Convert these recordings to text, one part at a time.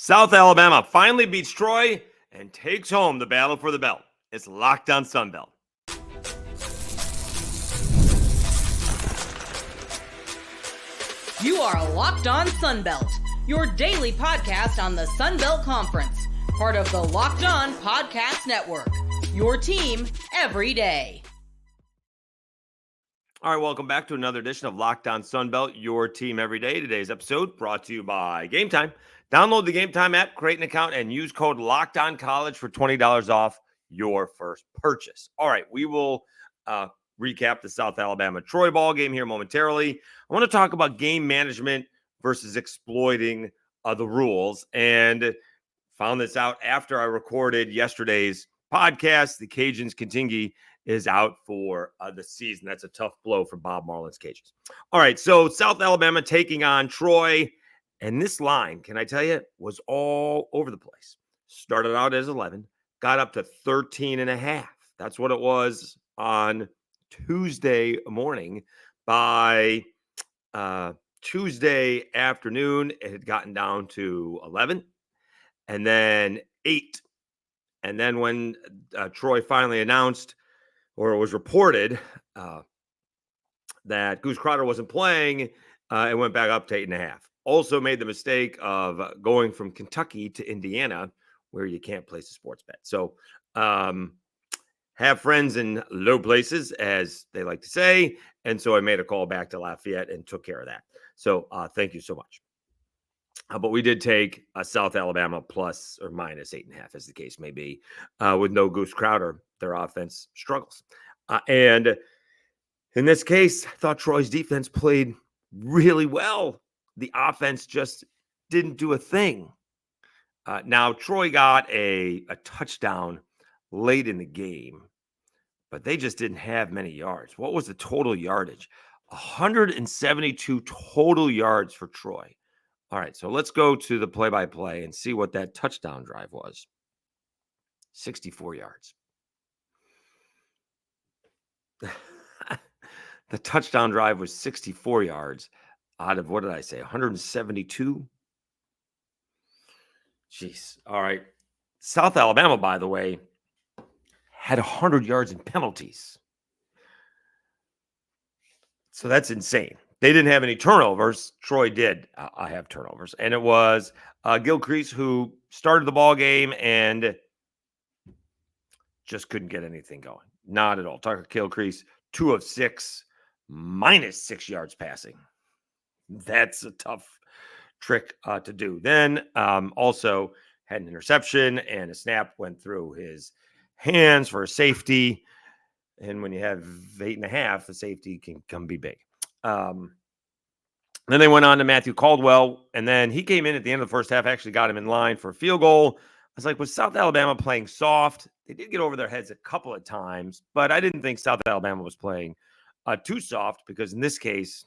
South Alabama finally beats Troy and takes home the battle for the belt. It's Locked On Sunbelt. You are Locked On Sunbelt, your daily podcast on the Sunbelt Conference, part of the Locked On Podcast Network, your team every day. All right, welcome back to another edition of Locked On Sunbelt, your team every day. Today's episode brought to you by Game Time. Download the Game Time app, create an account, and use code LOCKEDONCollege for $20 off your first purchase. All right, we will recap the South Alabama Troy ball game here momentarily. I want to talk about game management versus exploiting the rules, and found this out after I recorded yesterday's podcast. The Cajuns Kitenge is out for the season. That's a tough blow for Bob Marlin's Cajuns. All right, so South Alabama taking on Troy, and this line, can I tell you, was all over the place. Started out as 11, got up to 13.5. That's what it was on Tuesday morning. By Tuesday afternoon, it had gotten down to 11 and then 8. And then when Troy finally announced, or it was reported, that Goose Crowder wasn't playing, it went back up to 8.5. Also made the mistake of going from Kentucky to Indiana, where you can't place a sports bet. So have friends in low places, as they like to say. And so I made a call back to Lafayette and took care of that. So thank you so much. But we did take South Alabama plus or minus 8.5, as the case may be. With no Goose Crowder, their offense struggles. And in this case, I thought Troy's defense played really well. The offense just didn't do a thing. Now, Troy got a touchdown late in the game, but they just didn't have many yards. What was the total yardage? 172 total yards for Troy. All right, so let's go to the play-by-play and see what that touchdown drive was. 64 yards. The touchdown drive was 64 yards out of, what did I say, 172? Jeez. All right. South Alabama, by the way, had 100 yards in penalties. So that's insane. They didn't have any turnovers. Troy did. I have turnovers. And it was Gilcrease who started the ball game and just couldn't get anything going. Not at all. Tucker Gilcrease, 2 of 6, minus 6 yards passing. That's a tough trick to do. Then also had an interception, and a snap went through his hands for a safety. And when you have 8.5, the safety can be big. Then they went on to Matthew Caldwell, and then he came in at the end of the first half, actually got him in line for a field goal. I was like, was South Alabama playing soft? They did get over their heads a couple of times, but I didn't think South Alabama was playing too soft, because in this case,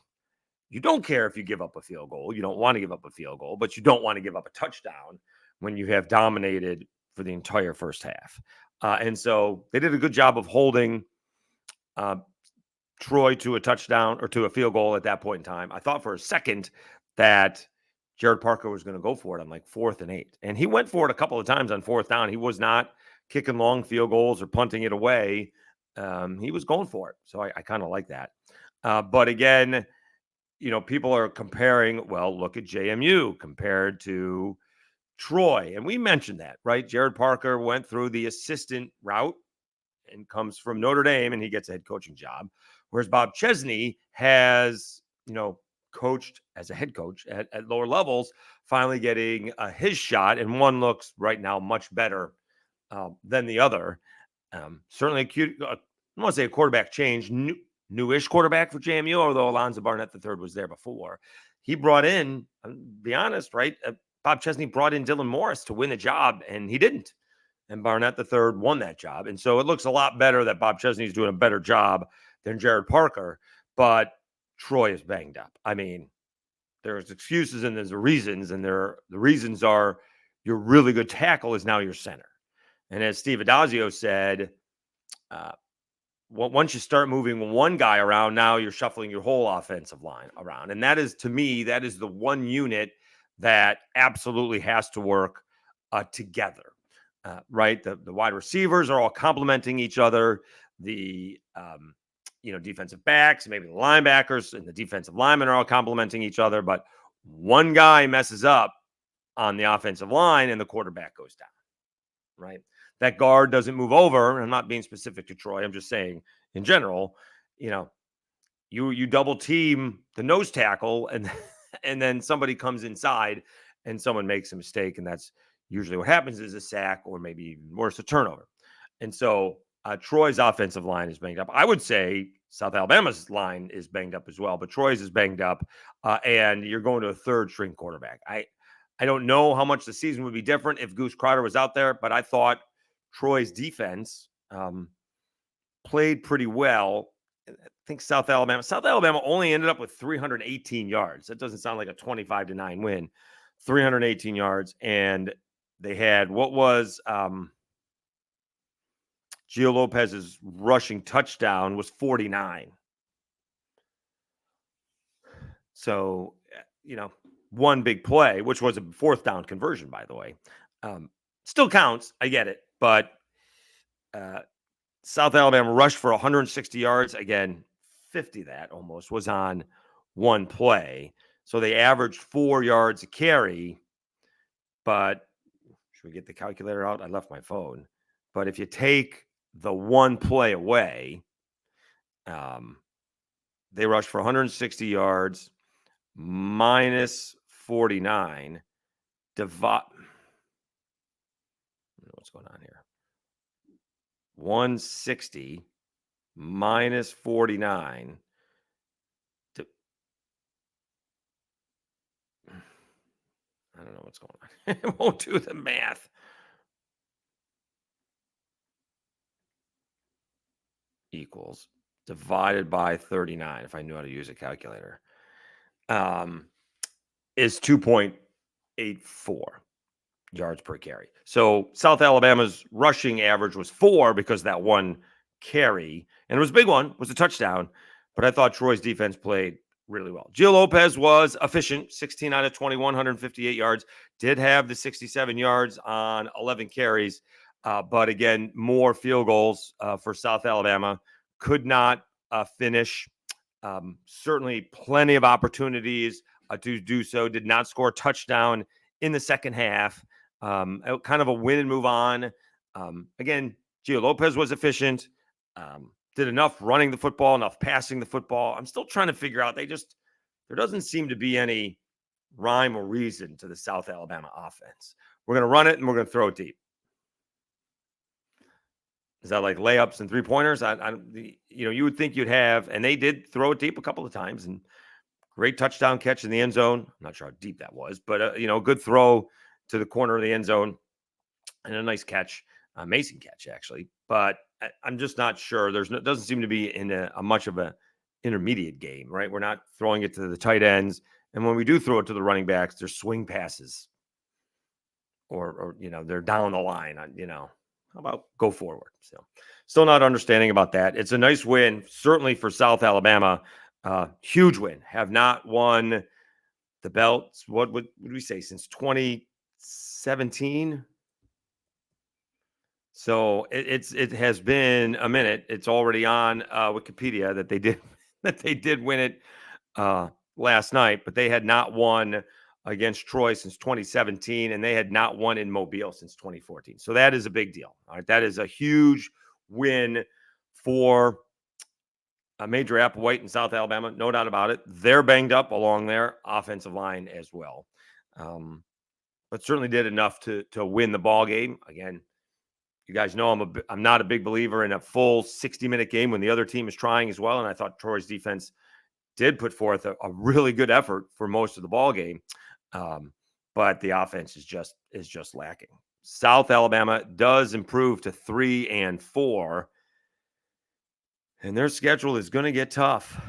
you don't care if you give up a field goal. You don't want to give up a field goal, but you don't want to give up a touchdown when you have dominated for the entire first half. And so they did a good job of holding Troy to a touchdown or to a field goal at that point in time. I thought for a second that Jared Parker was going to go for it on like 4th and 8. And he went for it a couple of times on 4th down. He was not kicking long field goals or punting it away. He was going for it. So I kind of like that. But again, you know, people are comparing, well, look at JMU compared to Troy. And we mentioned that, right? Jared Parker went through the assistant route and comes from Notre Dame, and he gets a head coaching job. Whereas Bob Chesney has, you know, coached as a head coach at lower levels, finally getting his shot. And one looks right now much better than the other. Certainly I don't want to say a quarterback change, newish quarterback for JMU, although Alonzo Barnett III was there before. He brought in, be honest, right? Bob Chesney brought in Dylan Morris to win the job, and he didn't. And Barnett III won that job. And so it looks a lot better that Bob Chesney is doing a better job than Jared Parker. But Troy is banged up. I mean, there's excuses and there's reasons. And the reasons are your really good tackle is now your center. And as Steve Adazio said, once you start moving one guy around, now you're shuffling your whole offensive line around. And that is, to me, that is the one unit that absolutely has to work together, right? The wide receivers are all complementing each other. The defensive backs, maybe the linebackers and the defensive linemen are all complementing each other, but one guy messes up on the offensive line and the quarterback goes down, right? That guard doesn't move over. I'm not being specific to Troy. I'm just saying in general, you double team the nose tackle and and then somebody comes inside and someone makes a mistake, and that's usually what happens is a sack or maybe even worse, a turnover. And so Troy's offensive line is banged up. I would say South Alabama's line is banged up as well, but Troy's is banged up, and you're going to a third string quarterback. I don't know how much the season would be different if Goose Crowder was out there, but I thought Troy's defense played pretty well. I think South Alabama only ended up with 318 yards. That doesn't sound like a 25-9 win. 318 yards, and they had what was Gio Lopez's rushing touchdown was 49. So, one big play, which was a fourth down conversion, by the way, still counts. I get it, but South Alabama rushed for 160 yards. Again, 50 that almost was on one play. So they averaged 4 yards a carry. But should we get the calculator out? I left my phone. But if you take the one play away, they rushed for 160 yards minus 49. What's going on here? 160 minus 49. I don't know what's going on. It won't do the math. Equals divided by 39, if I knew how to use a calculator, is 2.84 yards per carry. So South Alabama's rushing average was 4 because that one carry, and it was a big one, was a touchdown. But I thought Troy's defense played really well. Gio Lopez was efficient, 16 out of 21, 158 yards, did have the 67 yards on 11 carries. But again, more field goals for South Alabama. Could not finish. Certainly plenty of opportunities to do so. Did not score a touchdown in the second half. Kind of a win and move on. Again, Gio Lopez was efficient. Did enough running the football, enough passing the football. I'm still trying to figure out. There doesn't seem to be any rhyme or reason to the South Alabama offense. We're going to run it and we're going to throw it deep. Is that like layups and 3-pointers? You would think you'd have, and they did throw it deep a couple of times, and great touchdown catch in the end zone. I'm not sure how deep that was, but good throw to the corner of the end zone and a nice catch, amazing catch actually. But I'm just not sure. Doesn't seem to be in a much of a intermediate game, right? We're not throwing it to the tight ends, and when we do throw it to the running backs, there's swing passes, or they're down the line. How about go forward? So, still not understanding about that. It's a nice win, certainly for South Alabama. Huge win. Have not won the belts. What would we say since 2017? So it has been a minute. It's already on Wikipedia that they did win it last night, but they had not won against Troy since 2017, and they had not won in Mobile since 2014. So that is a big deal. All right, that is a huge win for Major Applewhite in South Alabama, no doubt about it. They're banged up along their offensive line as well, but certainly did enough to win the ball game. Again, you guys know I'm not a big believer in a full 60-minute game when the other team is trying as well, and I thought Troy's defense did put forth a really good effort for most of the ball game, but the offense is just lacking. South Alabama does improve to 3-4. And their schedule is going to get tough.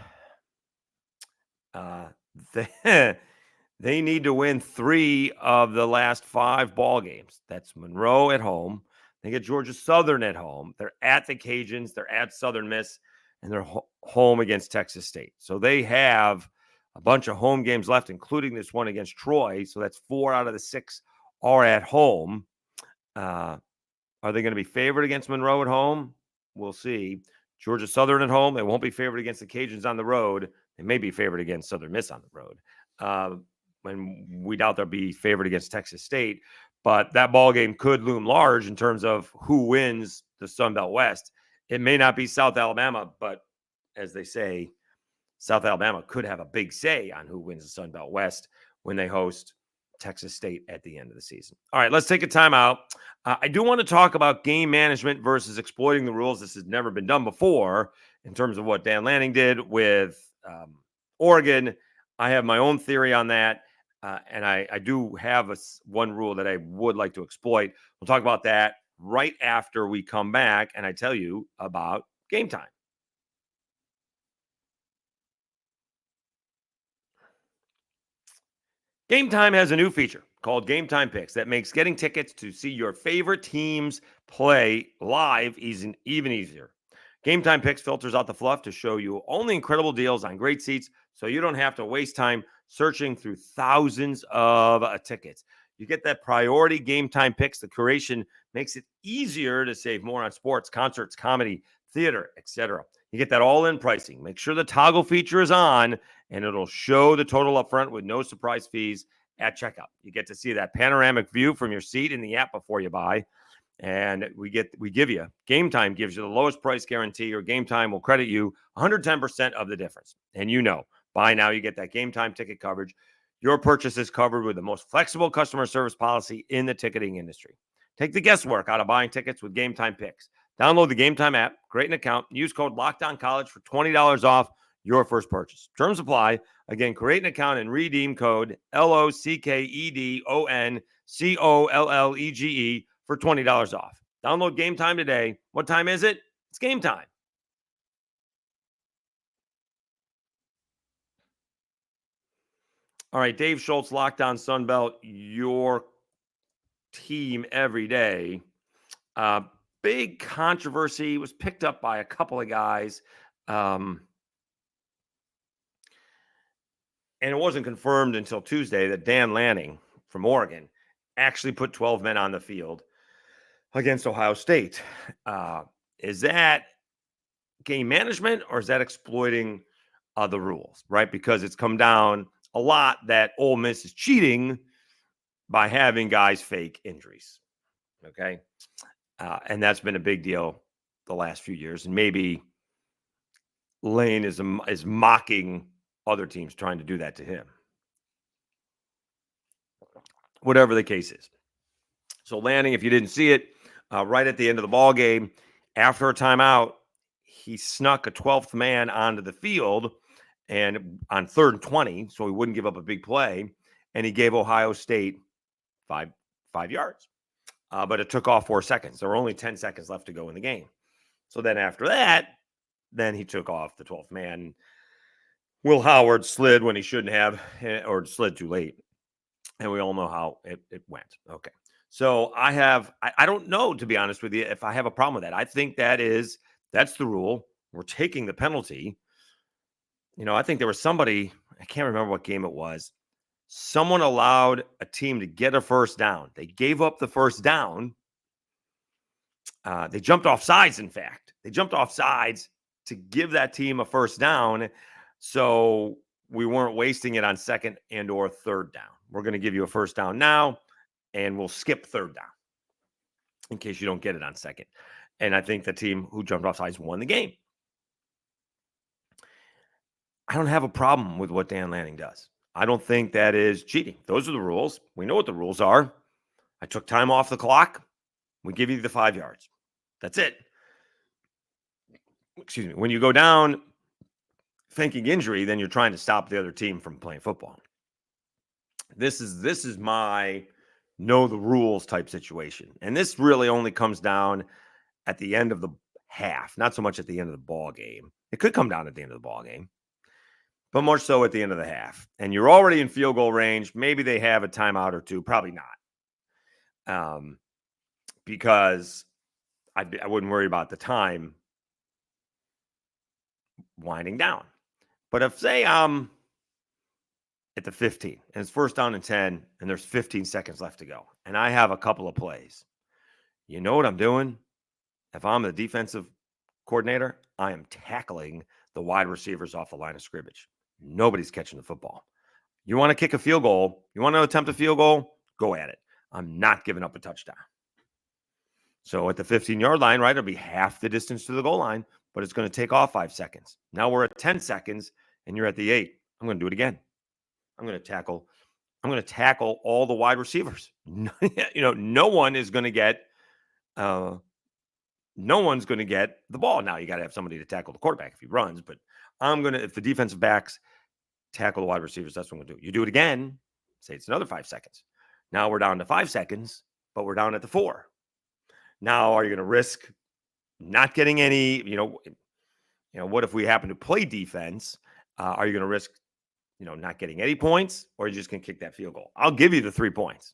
They need to win 3 of the last 5 ball games. That's Monroe at home. They get Georgia Southern at home. They're at the Cajuns. They're at Southern Miss. And they're home against Texas State. So they have a bunch of home games left, including this one against Troy. So that's 4 out of the 6 are at home. Are they going to be favored against Monroe at home? We'll see. Georgia Southern at home. They won't be favored against the Cajuns on the road. They may be favored against Southern Miss on the road. And we doubt they'll be favored against Texas State. But that ball game could loom large in terms of who wins the Sun Belt West. It may not be South Alabama, but as they say, South Alabama could have a big say on who wins the Sun Belt West when they host Texas State at the end of the season. All right, let's take a timeout. I do want to talk about game management versus exploiting the rules. This has never been done before in terms of what Dan Lanning did with Oregon. I have my own theory on that. And I do have one rule that I would like to exploit. We'll talk about that right after we come back and I tell you about Game Time. Game Time has a new feature called Game Time Picks that makes getting tickets to see your favorite teams play live even easier. Game Time Picks filters out the fluff to show you only incredible deals on great seats so you don't have to waste time searching through thousands of tickets. You get that priority Game Time Picks. The curation makes it easier to save more on sports, concerts, comedy, theater, etc. You get that all-in pricing. Make sure the toggle feature is on, and it'll show the total up front with no surprise fees at checkout. You get to see that panoramic view from your seat in the app before you buy. And we give you Game Time gives you the lowest price guarantee, or Game Time will credit you 110% of the difference. And buy now, you get that Game Time ticket coverage. Your purchase is covered with the most flexible customer service policy in the ticketing industry. Take the guesswork out of buying tickets with Game Time Picks. Download the Game Time app, create an account, use code LOCKEDONCollege for $20 off your first purchase. Terms apply. Again, create an account and redeem code LOCKEDONCOLLEGE for $20 off. Download Game Time today. What time is it? It's game time. All right, Dave Schultz, Locked On Sunbelt, your team every day. Big controversy was picked up by a couple of guys. And it wasn't confirmed until Tuesday that Dan Lanning from Oregon actually put 12 men on the field against Ohio State. Is that game management or is that exploiting the rules, right? Because it's come down a lot that Ole Miss is cheating by having guys fake injuries, okay? And that's been a big deal the last few years. And maybe Lane is mocking other teams trying to do that to him. Whatever the case is. So Lanning, if you didn't see it, right at the end of the ball game, after a timeout, he snuck a 12th man onto the field and on 3rd and 20, so he wouldn't give up a big play, and he gave Ohio State five yards. But it took off 4 seconds. There were only 10 seconds left to go in the game. So then after that, then he took off the 12th man. Will Howard slid when he shouldn't have, or slid too late. And we all know how it went. Okay. So I don't know, to be honest with you, if I have a problem with that. I think that's the rule. We're taking the penalty. I think there was somebody, I can't remember what game it was. Someone allowed a team to get a first down. They gave up the first down. They jumped off sides, in fact. They jumped off sides to give that team a first down. So we weren't wasting it on 2nd and or 3rd down. We're going to give you a first down now, and we'll skip 3rd down in case you don't get it on 2nd. And I think the team who jumped off sides won the game. I don't have a problem with what Dan Lanning does. I don't think that is cheating. Those are the rules. We know what the rules are. I took time off the clock. We give you the 5 yards. That's it. Excuse me. When you go down thinking injury, then you're trying to stop the other team from playing football. This is my know the rules type situation. And this really only comes down at the end of the half, not so much at the end of the ball game. It could come down at the end of the ball game, but more so at the end of the half. And you're already in field goal range. Maybe they have a timeout or two. Probably not. Because I wouldn't worry about the time winding down. But if, say, I'm at the 15, and it's first down and 10, and there's 15 seconds left to go. And I have a couple of plays. You know what I'm doing? If I'm the defensive coordinator, I am tackling the wide receivers off the line of scrimmage. Nobody's catching the football. You want to kick a field goal? You want to attempt a field goal? Go at it. I'm not giving up a touchdown. So at the 15-yard line, right, it'll be half the distance to the goal line, but it's going to take off 5 seconds. Now we're at 10 seconds, and you're at the 8. I'm going to do it again. I'm going to tackle all the wide receivers. No one is going to get no one's going to get the ball. Now you got to have somebody to tackle the quarterback if he runs, but if the defensive backs tackle the wide receivers, that's what I'm going to do. You do it again, say it's another 5 seconds. Now we're down to 5 seconds, but we're down at the 4. Now, are you going to risk not getting any, what if we happen to play defense? Are you going to risk, not getting any points, or are you just going to kick that field goal? I'll give you the 3 points,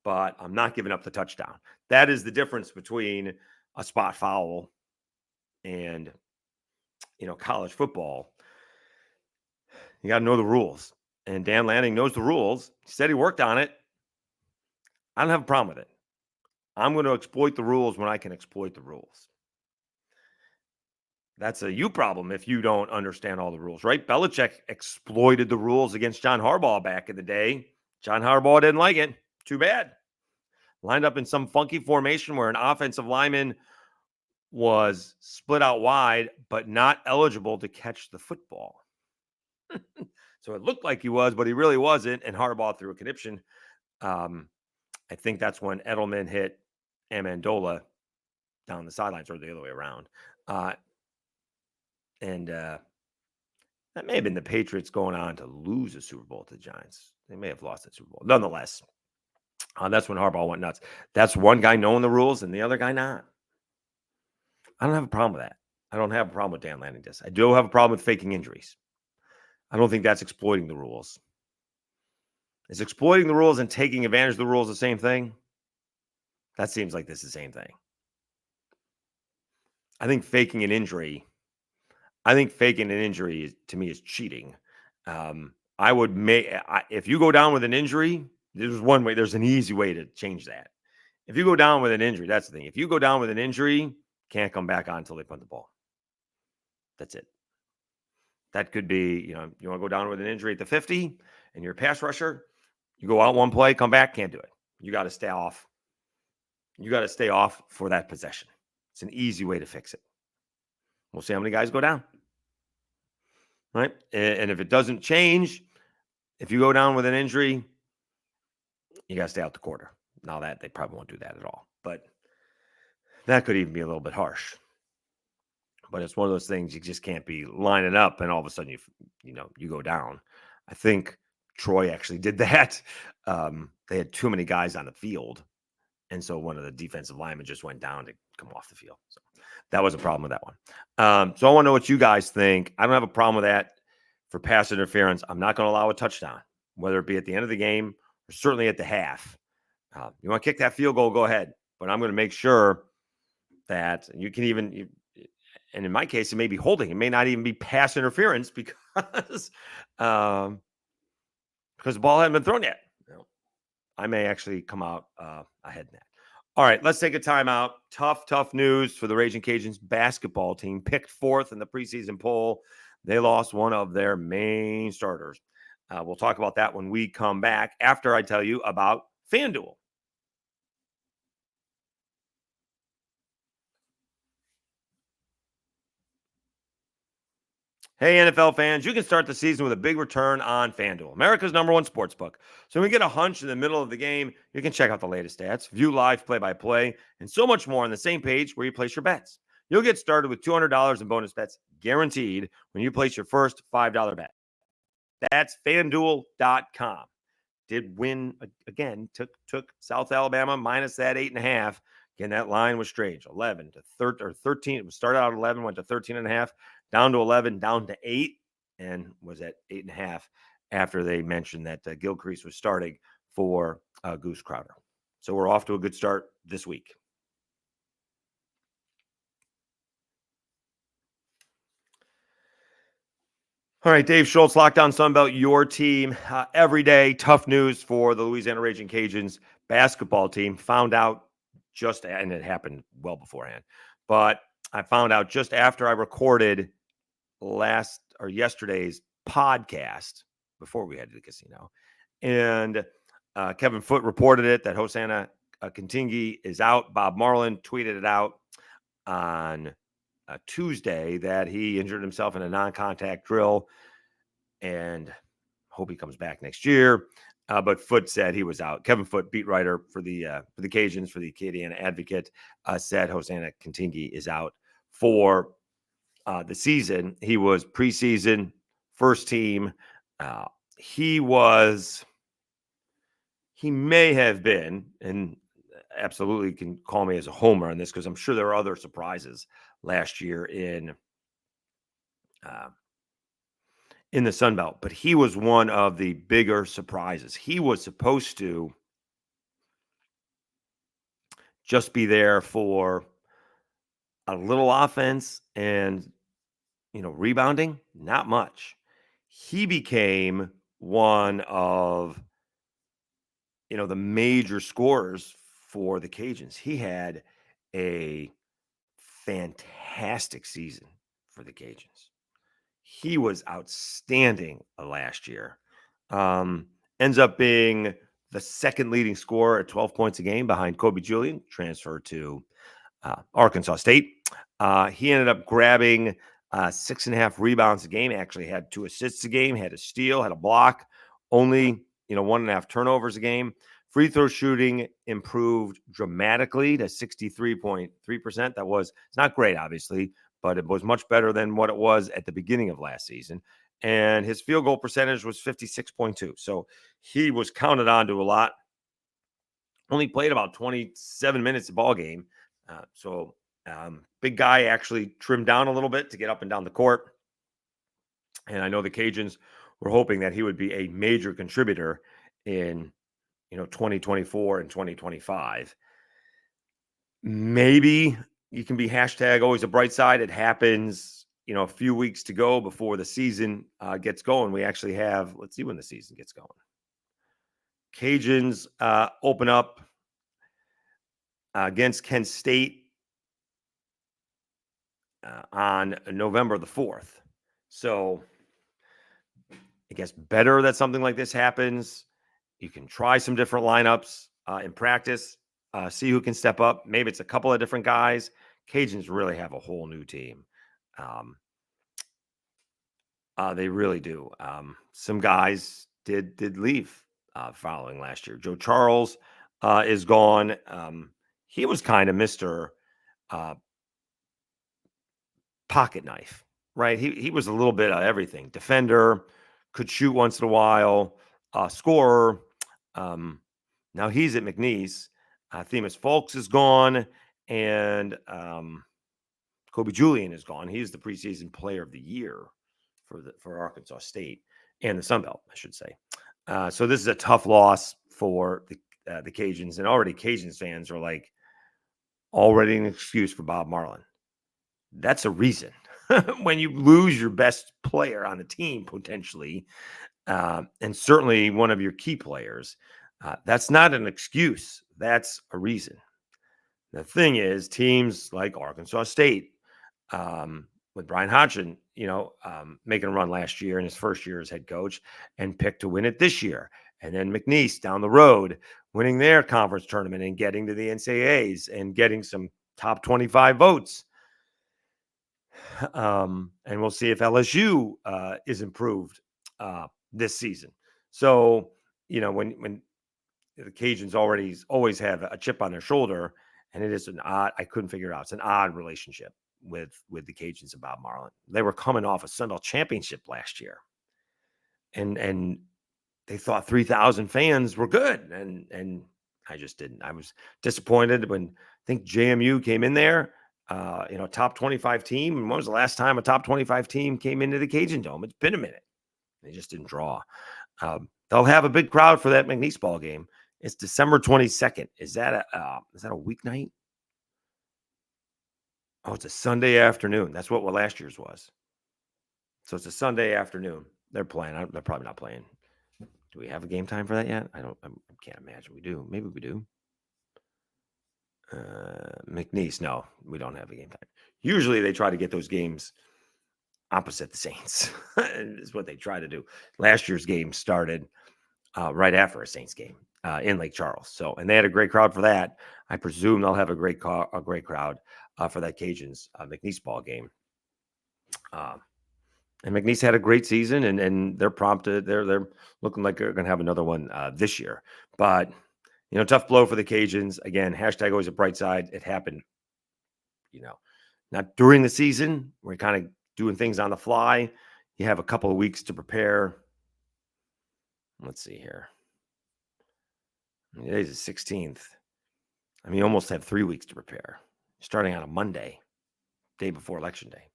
but I'm not giving up the touchdown. That is the difference between a spot foul and, college football. You got to know the rules. And Dan Lanning knows the rules. He said he worked on it. I don't have a problem with it. I'm going to exploit the rules when I can exploit the rules. That's a you problem if you don't understand all the rules, right? Belichick exploited the rules against John Harbaugh back in the day. John Harbaugh didn't like it. Too bad. Lined up in some funky formation where an offensive lineman was split out wide, but not eligible to catch the football. So it looked like he was, but he really wasn't. And Harbaugh threw a conniption. I think that's when Edelman hit Amendola down the sidelines, or the other way around. And that may have been the Patriots going on to lose a Super Bowl to the Giants. They may have lost that Super Bowl. Nonetheless, that's when Harbaugh went nuts. That's one guy knowing the rules and the other guy not. I don't have a problem with that. I don't have a problem with Dan Lanning this. I do have a problem with faking injuries. I don't think that's exploiting the rules. Is exploiting the rules and taking advantage of the rules the same thing? That seems like this is the same thing. I think faking an injury to me is cheating. If you go down with an injury, there's an easy way to change that. If you go down with an injury, that's the thing. If you go down with an injury, can't come back on until they punt the ball. That's it. That could be, you want to go down with an injury at the 50 and you're a pass rusher, you go out one play, come back, can't do it. You got to stay off. You got to stay off for that possession. It's an easy way to fix it. We'll see how many guys go down. Right? And if it doesn't change, if you go down with an injury, you got to stay out the quarter. Now that they probably won't do that at all, but that could even be a little bit harsh. But it's one of those things you just can't be lining up and all of a sudden you go down. I think Troy actually did that. They had too many guys on the field. And so one of the defensive linemen just went down to come off the field. So that was a problem with that one. So I want to know what you guys think. I don't have a problem with that for pass interference. I'm not going to allow a touchdown, whether it be at the end of the game or certainly at the half. You want to kick that field goal, go ahead. But I'm going to make sure that you can even, and in my case, it may be holding. It may not even be pass interference because the ball hadn't been thrown yet. I may actually come out ahead in that. All right, let's take a timeout. Tough news for the Ragin Cajuns basketball team. Picked 4th in the preseason poll. They lost one of their main starters. We'll talk about that when we come back after I tell you about FanDuel. Hey, NFL fans, you can start the season with a big return on FanDuel, America's #1 sportsbook. So when you get a hunch in the middle of the game, you can check out the latest stats, view live play-by-play, and so much more on the same page where you place your bets. You'll get started with $200 in bonus bets guaranteed when you place your first $5 bet. That's FanDuel.com. Did win again, took South Alabama minus that 8.5. Again, that line was strange. 11 to 13. It started out at 11, went to 13.5, down to 11, down to 8, and was at 8.5 after they mentioned that Gilcrease was starting for Goose Crowder. So we're off to a good start this week. All right, Dave Schultz, Lockdown Sunbelt, your team. Every day, tough news for the Louisiana Ragin Cajuns basketball team. Found out and it happened well beforehand, but I found out just after I recorded yesterday's podcast before we headed to the casino. And Kevin Foote reported it that Hosana Kitenge is out. Bob Marlin tweeted it out on Tuesday that he injured himself in a non-contact drill and hope he comes back next year. But Foote said he was out. Kevin Foote, beat writer for the Cajuns, for the Acadiana Advocate, said Hosana Kitenge is out for the season. He was preseason first team. He may have been, and absolutely can call me as a homer on this because I'm sure there are other surprises last year in the Sun Belt, but he was one of the bigger surprises. He was supposed to just be there for a little offense and, rebounding, not much. He became one of, the major scorers for the Cajuns. He had a fantastic season for the Cajuns. He was outstanding last year. Ends up being the second leading scorer at 12 points a game behind Kobe Julian, transferred to Arkansas State. He ended up grabbing 6.5 rebounds a game, actually had 2 assists a game, had a steal, had a block, only 1.5 turnovers a game. Free throw shooting improved dramatically to 63.3%. It's not great, obviously, but it was much better than what it was at the beginning of last season. And his field goal percentage was 56.2. So he was counted on to a lot. Only played about 27 minutes a ball game. Big guy actually trimmed down a little bit to get up and down the court. And I know the Cajuns were hoping that he would be a major contributor in 2024 and 2025. Maybe you can be #always a bright side. It happens, a few weeks to go before the season gets going. We actually have, let's see when the season gets going. Cajuns open up against Kent State on November the 4th. So I guess better that something like this happens. You can try some different lineups in practice, see who can step up. Maybe it's a couple of different guys. Cajuns really have a whole new team. They really do. Some guys did leave following last year. Joe Charles is gone. He was kind of Mr. Pocket knife, right? He was a little bit of everything. Defender, could shoot once in a while, scorer. Now he's at McNeese. Themis Folks is gone, and Kobe Julian is gone. He's the preseason player of the year for Arkansas State and the Sun Belt, I should say. So this is a tough loss for the Cajuns, and already Cajuns fans are like already an excuse for Bob Marlin. That's a reason when you lose your best player on the team potentially, and certainly one of your key players. That's not an excuse. That's a reason. The thing is, teams like Arkansas State, with Brian Hodgson, making a run last year in his first year as head coach, and picked to win it this year. And then McNeese down the road, winning their conference tournament and getting to the NCAAs and getting some top 25 votes. And we'll see if LSU is improved this season. So, when the Cajuns always have a chip on their shoulder, and it is I couldn't figure it out. It's an odd relationship with the Cajuns and Bob Marlin. They were coming off a Sun Belt championship last year, and they thought 3,000 fans were good, and I just didn't. I was disappointed when I think JMU came in there, top 25 team. And when was the last time a top 25 team came into the Cajun Dome? It's been a minute. They just didn't draw. They'll have a big crowd for that McNeese ball game. It's December 22nd. Is that a weeknight? Oh, it's a Sunday afternoon. That's what last year's was. So it's a Sunday afternoon. They're playing. They're probably not playing. Do we have a game time for that yet? I can't imagine we do. Maybe we do. McNeese. No, we don't have a game time. Usually they try to get those games opposite the Saints. Is what they try to do. Last year's game started right after a Saints game in Lake Charles. So, and they had a great crowd for that. I presume they'll have a great crowd for that Cajuns McNeese ball game. And McNeese had a great season, and they're prompted. They're looking like they're going to have another one this year. But tough blow for the Cajuns. Again, hashtag always a bright side. It happened, not during the season. We're kind of doing things on the fly. You have a couple of weeks to prepare. Let's see here. Today's the 16th. You almost have 3 weeks to prepare, starting on a Monday, day before Election Day,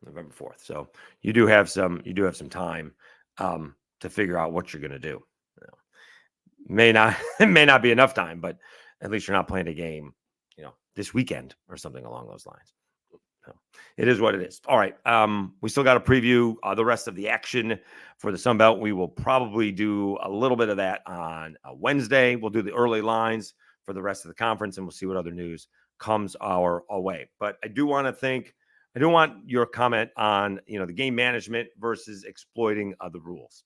November 4th. So you do have some time to figure out what you're going to do. May not be enough time, but at least you're not playing a game, this weekend or something along those lines. So it is what it is. All right. We still got to preview the rest of the action for the Sun Belt. We will probably do a little bit of that on Wednesday. We'll do the early lines for the rest of the conference, and we'll see what other news comes our way. But I do want your comment on, the game management versus exploiting the rules.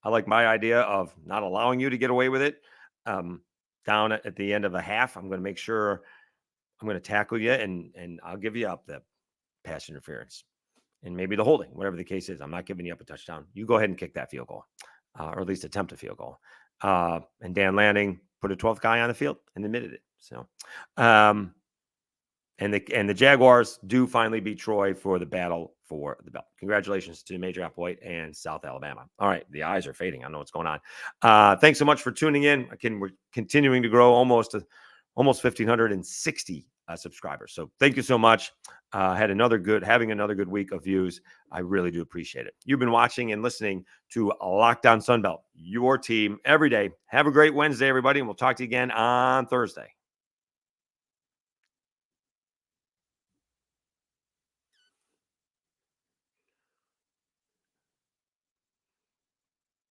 I like my idea of not allowing you to get away with it. Down at the end of a half, I'm going to make sure I'm going to tackle you and I'll give you up the pass interference and maybe the holding, whatever the case is. I'm not giving you up a touchdown. You go ahead and kick that field goal, or at least attempt a field goal. And Dan Lanning put a 12th guy on the field and admitted it. So, and the Jaguars do finally beat Troy for the battle for the belt. Congratulations to Major Applewhite and South Alabama. All right, the eyes are fading. I don't know what's going on. Thanks so much for tuning in. We're continuing to grow almost 1,560 subscribers. So thank you so much. Having another good week of views. I really do appreciate it. You've been watching and listening to Locked On Sunbelt, your team every day. Have a great Wednesday, everybody, and we'll talk to you again on Thursday.